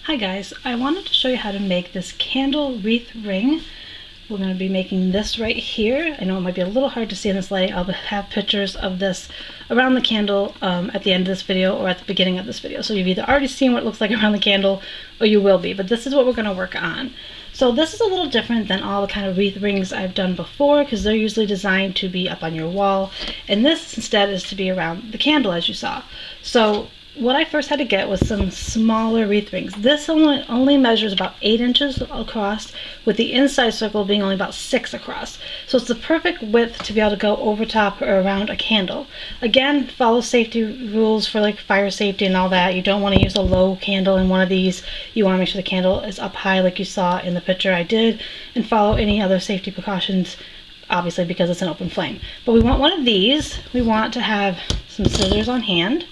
Hi guys, I wanted to show you how to make this candle wreath ring. We're going to be making this right here. I know it might be a little hard to see in this light. I'll have pictures of this around the candle at the end of this video or at the beginning of this video. So you've either already seen what it looks like around the candle or you will be, but this is what we're going to work on. So this is a little different than all the kind of wreath rings I've done before because they're usually designed to be up on your wall, and this instead is to be around the candle, as you saw. So what I first had to get was some smaller wreath rings. This only measures about 8 inches across, with the inside circle being only about 6 across. So it's the perfect width to be able to go over top or around a candle. Again, follow safety rules for like fire safety and all that. You don't want to use a low candle in one of these. You want to make sure the candle is up high like you saw in the picture I did, and follow any other safety precautions, obviously because it's an open flame. But we want one of these. We want to have some scissors on hand.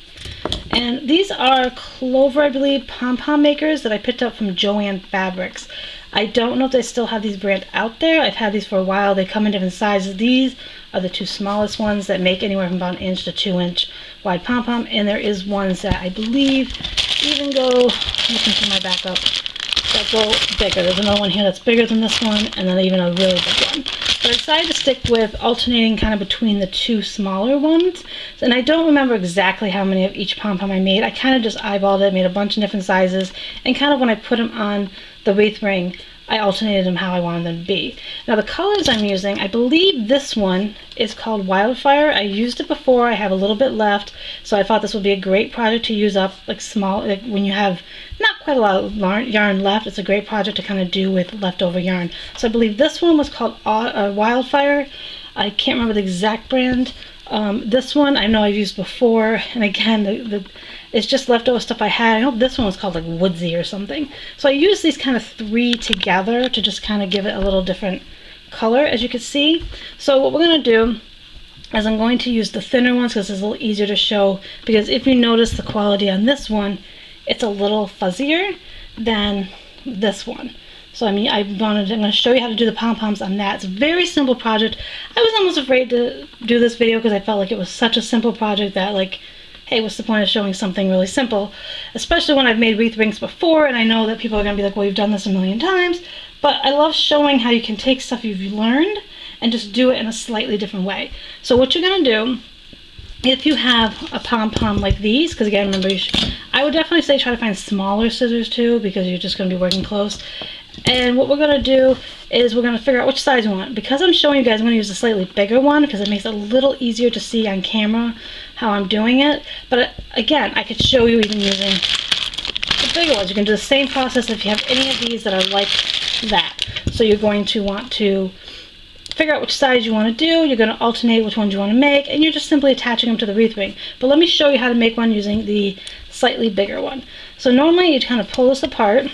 And these are Clover, I believe, pom-pom makers that I picked up from Joann Fabrics. I don't know if they still have these brand out there. I've had these for a while. They come in different sizes. These are the two smallest ones that make anywhere from about 1 inch to 2 inch wide pom-pom. And there is ones that I believe even go, looking for my backup, that go bigger. There's another one here that's bigger than this one, and then even a really big one. But I decided to stick with alternating kind of between the two smaller ones. And I don't remember exactly how many of each pom-pom I made. I kind of just eyeballed it, made a bunch of different sizes, and kind of when I put them on the wreath ring, I alternated them how I wanted them to be. Now the colors I'm using, I believe this one is called Wildfire. I used it before, I have a little bit left, so I thought this would be a great project to use up, like small, like when you have not quite a lot of yarn left. It's a great project to kind of do with leftover yarn. So I believe this one was called Wildfire. I can't remember the exact brand. This one I know I've used before, and again, it's just leftover stuff I had. I hope this one was called like Woodsy or something. So I use these kind of three together to just kind of give it a little different color, as you can see. So what we're going to do is I'm going to use the thinner ones because it's a little easier to show, because if you notice the quality on this one, it's a little fuzzier than this one. So I'm going to show you how to do the pom-poms on that. It's a very simple project. I was almost afraid to do this video because I felt like it was such a simple project that, like, hey, what's the point of showing something really simple? Especially when I've made wreath rings before, and I know that people are going to be like, well, you've done this a million times. But I love showing how you can take stuff you've learned and just do it in a slightly different way. So what you're going to do, if you have a pom-pom like these, because again, remember, I would definitely say try to find smaller scissors too, because you're just going to be working close. And what we're going to do is we're going to figure out which size we want. Because I'm showing you guys, I'm going to use a slightly bigger one because it makes it a little easier to see on camera how I'm doing it. But again, I could show you even using the bigger ones. You can do the same process if you have any of these that are like that. So you're going to want to figure out which size you want to do. You're going to alternate which ones you want to make, and you're just simply attaching them to the wreath ring. But let me show you how to make one using the slightly bigger one. So normally you kind of pull this apart,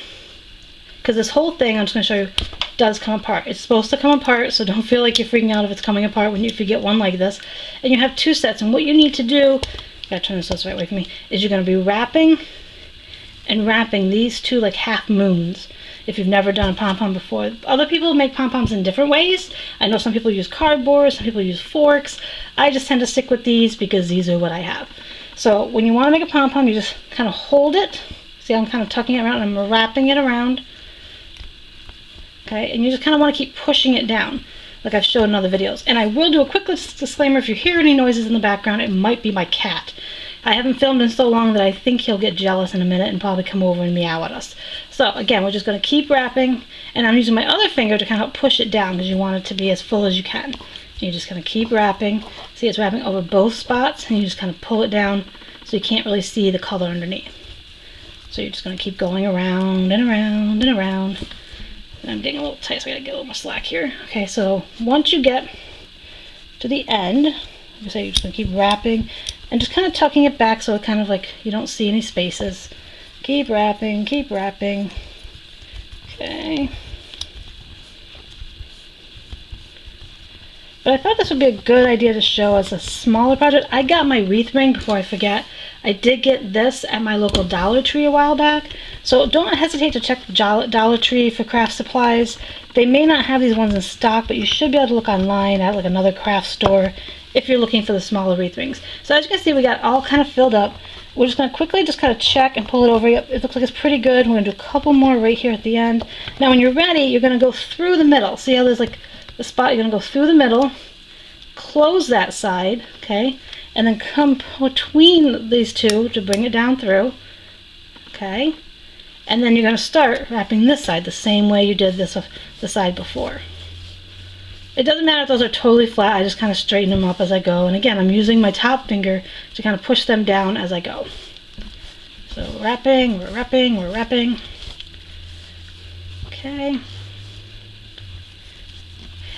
because this whole thing, I'm just going to show you, does come apart. It's supposed to come apart, so don't feel like you're freaking out if it's coming apart if you get one like this. And you have two sets, and what you need to do, gotta turn this the right way for me, is you're going to be wrapping and wrapping these two like half moons. If you've never done a pom-pom before. Other people make pom-poms in different ways. I know some people use cardboard, some people use forks. I just tend to stick with these because these are what I have. So when you want to make a pom-pom, you just kind of hold it. See, I'm kind of tucking it around and I'm wrapping it around. Okay, and you just kind of want to keep pushing it down, like I've shown in other videos. And I will do a quick disclaimer: if you hear any noises in the background, it might be my cat. I haven't filmed in so long that I think he'll get jealous in a minute and probably come over and meow at us. So again, we're just going to keep wrapping, and I'm using my other finger to kind of push it down because you want it to be as full as you can. And you're just going to keep wrapping. See, it's wrapping over both spots, and you just kind of pull it down so you can't really see the color underneath. So you're just going to keep going around and around and around. And I'm getting a little tight, so I got to get a little more slack here. Okay, so once you get to the end, like I say, you're just going to keep wrapping and just kind of tucking it back so it kind of like you don't see any spaces. Keep wrapping, keep wrapping. Okay. But I thought this would be a good idea to show as a smaller project. I got my wreath ring, before I forget, I did get this at my local Dollar Tree a while back. So don't hesitate to check the Dollar Tree for craft supplies. They may not have these ones in stock, but you should be able to look online at like another craft store if you're looking for the smaller wreath rings. So as you can see, we got all kind of filled up we're just going to quickly just kind of check and pull it over. Yep, it looks like it's pretty good. We're going to do a couple more right here at the end. Now when you're ready, you're going to go through the middle. See how there's like the spot? You're going to go through the middle, close that side, okay, and then come between these two to bring it down through, okay, and then you're going to start wrapping this side the same way you did the side before. It doesn't matter if those are totally flat, I just kind of straighten them up as I go. And again, I'm using my top finger to kind of push them down as I go. So wrapping, we're wrapping, we're wrapping. Okay.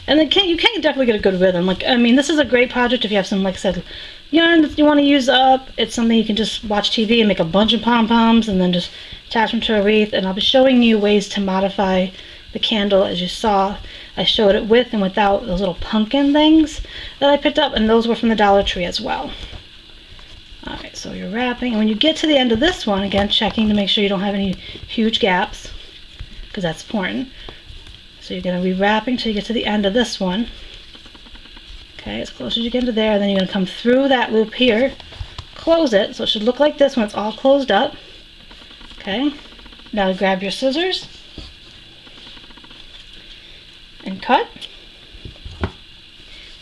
And then you can definitely get a good rhythm. Like, I mean, this is a great project if you have some, like I said, yarn that you want to use up. It's something you can just watch TV and make a bunch of pom-poms and then just attach them to a wreath. And I'll be showing you ways to modify the candle. As you saw, I showed it with and without those little pumpkin things that I picked up, and those were from the Dollar Tree as well. Alright, so you're wrapping, and when you get to the end of this one, again, checking to make sure you don't have any huge gaps, because that's important. So you're going to be wrapping till you get to the end of this one. Okay, as close as you get to there, and then you're going to come through that loop here, close it, so it should look like this when it's all closed up. Okay, now grab your scissors and cut.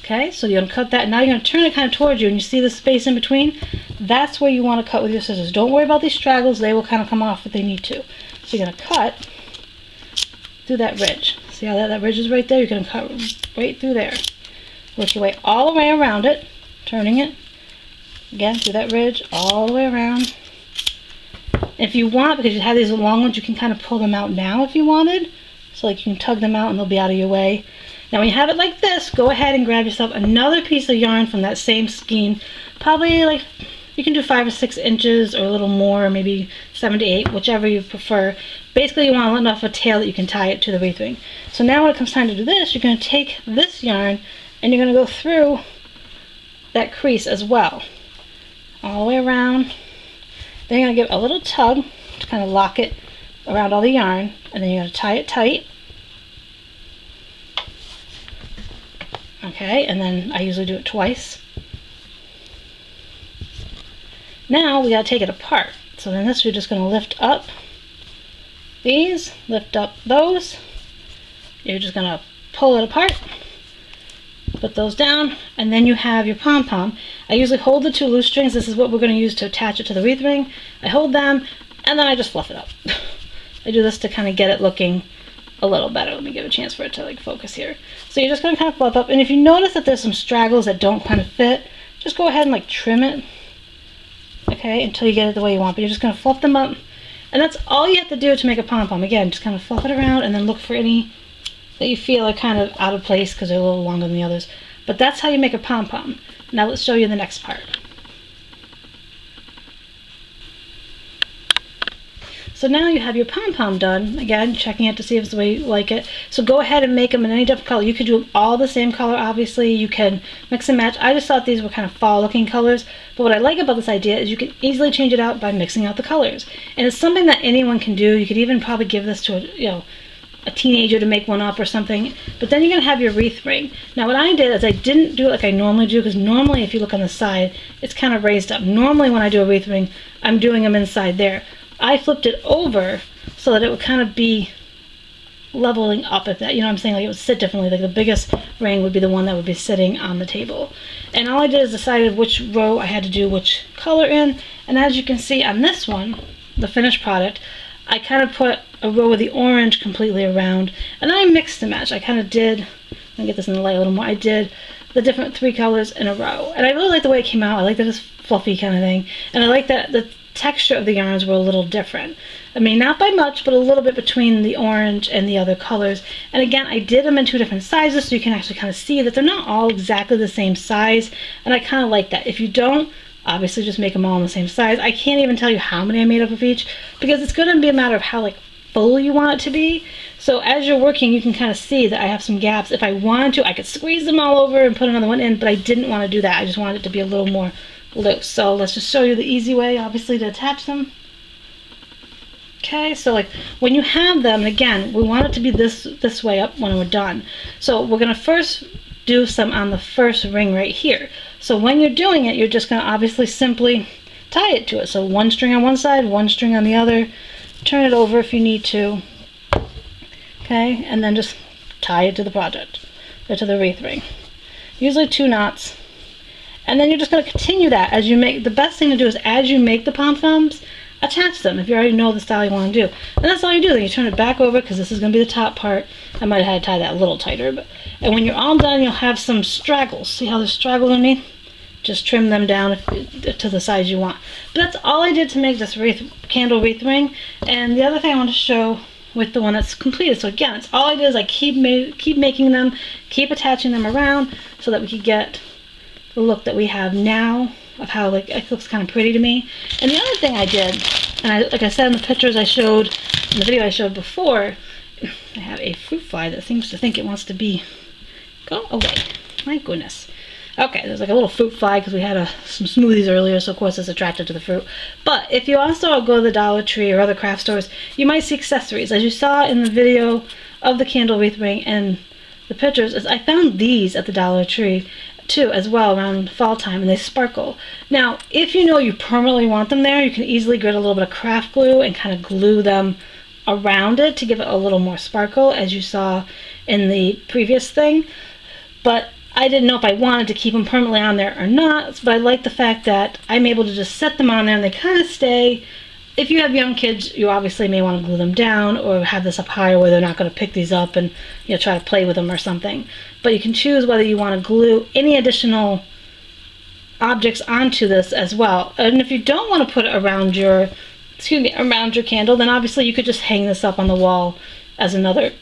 Okay, so you're going to cut that. Now you're going to turn it kind of towards you, and you see the space in between? That's where you want to cut with your scissors. Don't worry about these straggles. They will kind of come off if they need to. So you're going to cut through that ridge. See how that ridge is right there? You're going to cut right through there. Work your way all the way around it, turning it. Again, through that ridge, all the way around. If you want, because you have these long ones, you can kind of pull them out now if you wanted. So like you can tug them out and they'll be out of your way. Now when you have it like this, go ahead and grab yourself another piece of yarn from that same skein. Probably like, you can do 5 or 6 inches or a little more, maybe 7 to 8, whichever you prefer. Basically you want enough of a tail that you can tie it to the wreath ring. So now when it comes time to do this, you're going to take this yarn and you're going to go through that crease as well. All the way around. Then you're going to give it a little tug to kind of lock it around all the yarn, and then you're going to tie it tight. Okay, and then I usually do it twice. Now we got to take it apart. So then this, we're just going to lift up these, lift up those. You're just going to pull it apart, put those down, and then you have your pom-pom. I usually hold the 2 loose strings. This is what we're going to use to attach it to the wreath ring. I hold them, and then I just fluff it up. I do this to kind of get it looking a little better. Let me give a chance for it to like focus here. So you're just going to kind of fluff up, and if you notice that there's some straggles that don't kind of fit, just go ahead and like trim it, okay, until you get it the way you want. But you're just going to fluff them up, and that's all you have to do to make a pom-pom. Again, just kind of fluff it around and then look for any that you feel are kind of out of place because they're a little longer than the others. But that's how you make a pom-pom. Now let's show you the next part. So now you have your pom-pom done. Again, checking it to see if it's the way you like it. So go ahead and make them in any different color. You could do them all the same color, obviously. You can mix and match. I just thought these were kind of fall-looking colors. But what I like about this idea is you can easily change it out by mixing out the colors. And it's something that anyone can do. You could even probably give this to a teenager to make one up or something. But then you're going to have your wreath ring. Now what I did is I didn't do it like I normally do, because normally if you look on the side, it's kind of raised up. Normally when I do a wreath ring, I'm doing them inside there. I flipped it over so that it would kind of be leveling up, if that, you know what I'm saying, like it would sit differently. Like the biggest ring would be the one that would be sitting on the table. And all I did is decided which row I had to do which color in. And as you can see on this one, the finished product, I kind of put a row of the orange completely around, and I mixed and matched. I kind of did, let me get this in the light a little more, I did the different 3 colors in a row. And I really like the way it came out. I like that it's fluffy kind of thing. And I like that the texture of the yarns were a little different. I mean, not by much, but a little bit between the orange and the other colors. And again, I did them in 2 different sizes, so you can actually kind of see that they're not all exactly the same size. And I kind of like that. If you don't, obviously just make them all in the same size. I can't even tell you how many I made up of each, because it's going to be a matter of how like full you want it to be. So as you're working, you can kind of see that I have some gaps. If I wanted to, I could squeeze them all over and put another one in, but I didn't want to do that. I just wanted it to be a little more loose. So let's just show you the easy way, obviously, to attach them. Okay, so like when you have them, again, we want it to be this way up when we're done. So we're going to first do some on the first ring right here. So when you're doing it, you're just going to obviously simply tie it to it. So one string on one side, one string on the other. Turn it over if you need to. Okay, and then just tie it to the project, or to the wreath ring. Usually 2 knots. And then you're just going to continue that as you make. The best thing to do is as you make the pom-poms, attach them if you already know the style you want to do. And that's all you do. Then you turn it back over because this is going to be the top part. I might have had to tie that a little tighter. And when you're all done, you'll have some straggles. See how there's straggles underneath? Just trim them down to the size you want. But that's all I did to make this candle wreath ring. And the other thing I want to show with the one that's completed. So again, it's all I did is I keep making them, keep attaching them around so that we could get the look that we have now of how it looks kind of pretty to me. And the other thing I did, and like I said in the pictures I showed, in the video I showed before, I have a fruit fly that seems to think it wants to go away. My goodness. Okay, there's like a little fruit fly because we had some smoothies earlier, so of course it's attracted to the fruit. But if you also go to the Dollar Tree or other craft stores, you might see accessories. As you saw in the video of the candle wreath ring and the pictures, I found these at the Dollar Tree too as well around fall time, and they sparkle. Now, if you know you permanently want them there, you can easily get a little bit of craft glue and kind of glue them around it to give it a little more sparkle, as you saw in the previous thing. But I didn't know if I wanted to keep them permanently on there or not, but I like the fact that I'm able to just set them on there and they kind of stay. If you have young kids, you obviously may want to glue them down or have this up higher where they're not going to pick these up and try to play with them or something. But you can choose whether you want to glue any additional objects onto this as well. And if you don't want to put it around your candle, then obviously you could just hang this up on the wall as another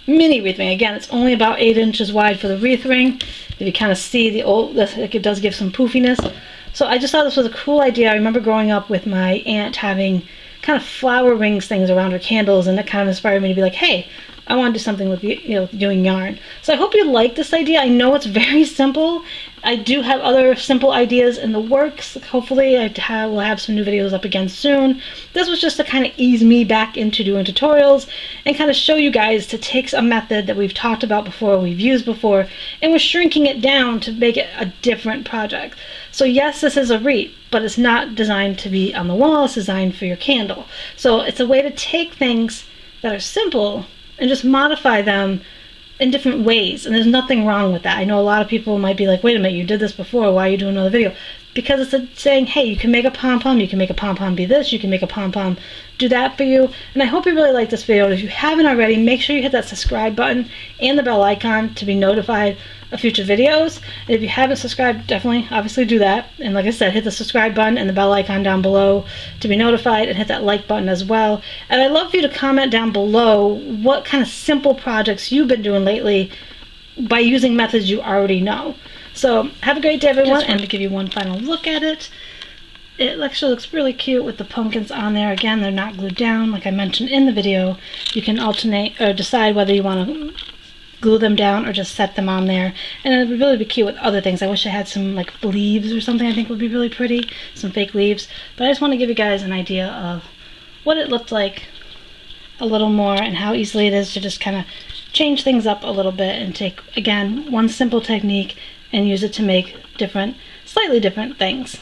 mini wreath ring. Again, it's only about 8 inches wide for the wreath ring. If you kind of see it does give some poofiness. So I just thought this was a cool idea. I remember growing up with my aunt having kind of flower rings things around her candles, and that kind of inspired me to be like, hey, I want to do something with doing yarn. So I hope you like this idea. I know it's very simple. I do have other simple ideas in the works. Hopefully we'll have some new videos up again soon. This was just to kind of ease me back into doing tutorials and kind of show you guys to take a method that we've talked about before, we've used before, and we're shrinking it down to make it a different project. So yes, this is a wreath, but it's not designed to be on the wall. It's designed for your candle. So it's a way to take things that are simple and just modify them in different ways, and there's nothing wrong with that. I know a lot of people might be like, wait a minute, you did this before, why are you doing another video? Because it's saying, hey, you can make a pom-pom, you can make a pom-pom be this, you can make a pom-pom do that for you. And I hope you really like this video. If you haven't already, make sure you hit that subscribe button and the bell icon to be notified of future videos. And if you haven't subscribed, definitely, obviously do that. And like I said, hit the subscribe button and the bell icon down below to be notified, and hit that like button as well. And I'd love for you to comment down below what kind of simple projects you've been doing lately by using methods you already know. So have a great day, everyone. Just wanted to give you one final look at it. It actually looks really cute with the pumpkins on there. Again, they're not glued down like I mentioned in the video. You can alternate or decide whether you want to glue them down or just set them on there. And it would really be cute with other things. I wish I had some like leaves or something I think would be really pretty. Some fake leaves. But I just want to give you guys an idea of what it looked like a little more and how easily it is to just kind of change things up a little bit and take, again, one simple technique and use it to make slightly different things.